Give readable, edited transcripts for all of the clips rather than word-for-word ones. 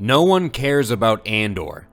No one cares about Andor.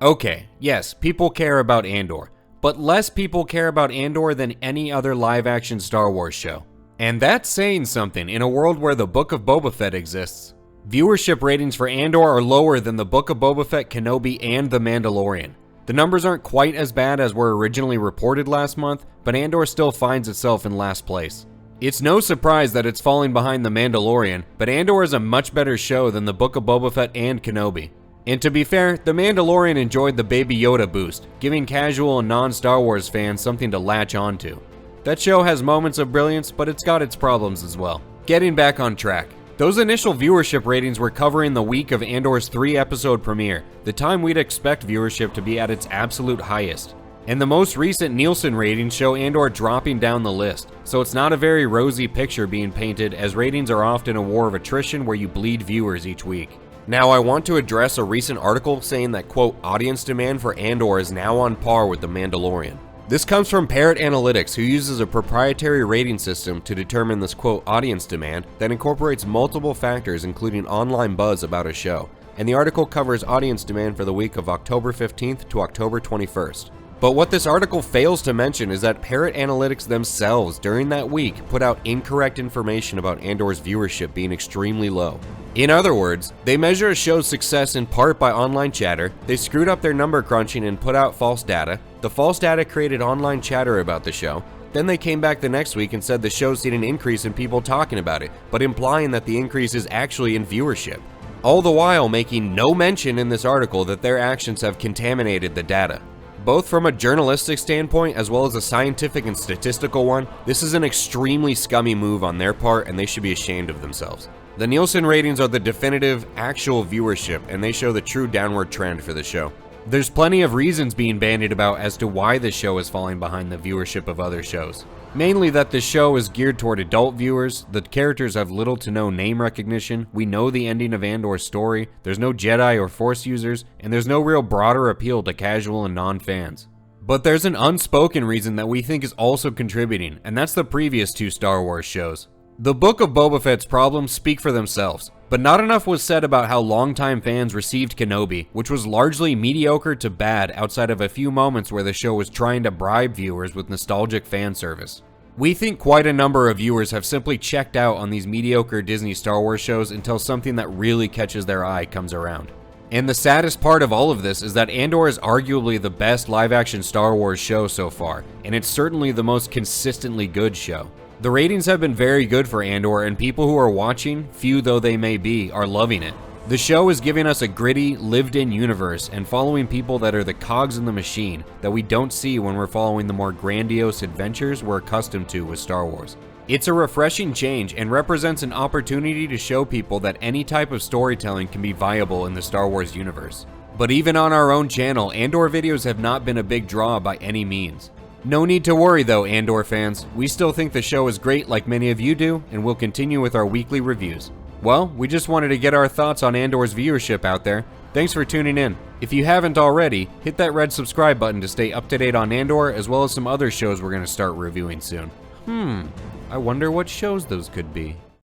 Okay, yes, people care about Andor, but less people care about Andor than any other live-action Star Wars show. And that's saying something in a world where the Book of Boba Fett exists. Viewership ratings for Andor are lower than the Book of Boba Fett, Kenobi, and The Mandalorian. The numbers aren't quite as bad as were originally reported last month, but Andor still finds itself in last place. It's no surprise that it's falling behind The Mandalorian, but Andor is a much better show than the Book of Boba Fett and Kenobi. And to be fair, The Mandalorian enjoyed the Baby Yoda boost, giving casual and non-Star Wars fans something to latch onto. That show has moments of brilliance, but it's got its problems as well. Getting back on track. Those initial viewership ratings were covering the week of Andor's 3-episode premiere, the time we'd expect viewership to be at its absolute highest. And the most recent Nielsen ratings show Andor dropping down the list, so it's not a very rosy picture being painted, as ratings are often a war of attrition where you bleed viewers each week. Now, I want to address a recent article saying that, quote, audience demand for Andor is now on par with The Mandalorian. This comes from Parrot Analytics, who uses a proprietary rating system to determine this, quote, audience demand that incorporates multiple factors including online buzz about a show. And the article covers audience demand for the week of October 15th to October 21st. But what this article fails to mention is that Parrot Analytics themselves during that week put out incorrect information about Andor's viewership being extremely low. In other words, they measure a show's success in part by online chatter, they screwed up their number crunching and put out false data, the false data created online chatter about the show, then they came back the next week and said the show's seen an increase in people talking about it, but implying that the increase is actually in viewership. All the while making no mention in this article that their actions have contaminated the data. Both from a journalistic standpoint as well as a scientific and statistical one, this is an extremely scummy move on their part and they should be ashamed of themselves. The Nielsen ratings are the definitive, actual viewership, and they show the true downward trend for the show. There's plenty of reasons being bandied about as to why this show is falling behind the viewership of other shows. Mainly that the show is geared toward adult viewers, the characters have little to no name recognition, we know the ending of Andor's story, there's no Jedi or Force users, and there's no real broader appeal to casual and non-fans. But there's an unspoken reason that we think is also contributing, and that's the previous two Star Wars shows. The Book of Boba Fett's problems speak for themselves, but not enough was said about how longtime fans received Kenobi, which was largely mediocre to bad outside of a few moments where the show was trying to bribe viewers with nostalgic fan service. We think quite a number of viewers have simply checked out on these mediocre Disney Star Wars shows until something that really catches their eye comes around. And the saddest part of all of this is that Andor is arguably the best live-action Star Wars show so far, and it's certainly the most consistently good show. The ratings have been very good for Andor, and people who are watching, few though they may be, are loving it. The show is giving us a gritty, lived-in universe and following people that are the cogs in the machine that we don't see when we're following the more grandiose adventures we're accustomed to with Star Wars. It's a refreshing change and represents an opportunity to show people that any type of storytelling can be viable in the Star Wars universe. But even on our own channel, Andor videos have not been a big draw by any means. No need to worry though, Andor fans. We still think the show is great like many of you do, and we'll continue with our weekly reviews. Well, we just wanted to get our thoughts on Andor's viewership out there. Thanks for tuning in. If you haven't already, hit that red subscribe button to stay up to date on Andor, as well as some other shows we're going to start reviewing soon. I wonder what shows those could be.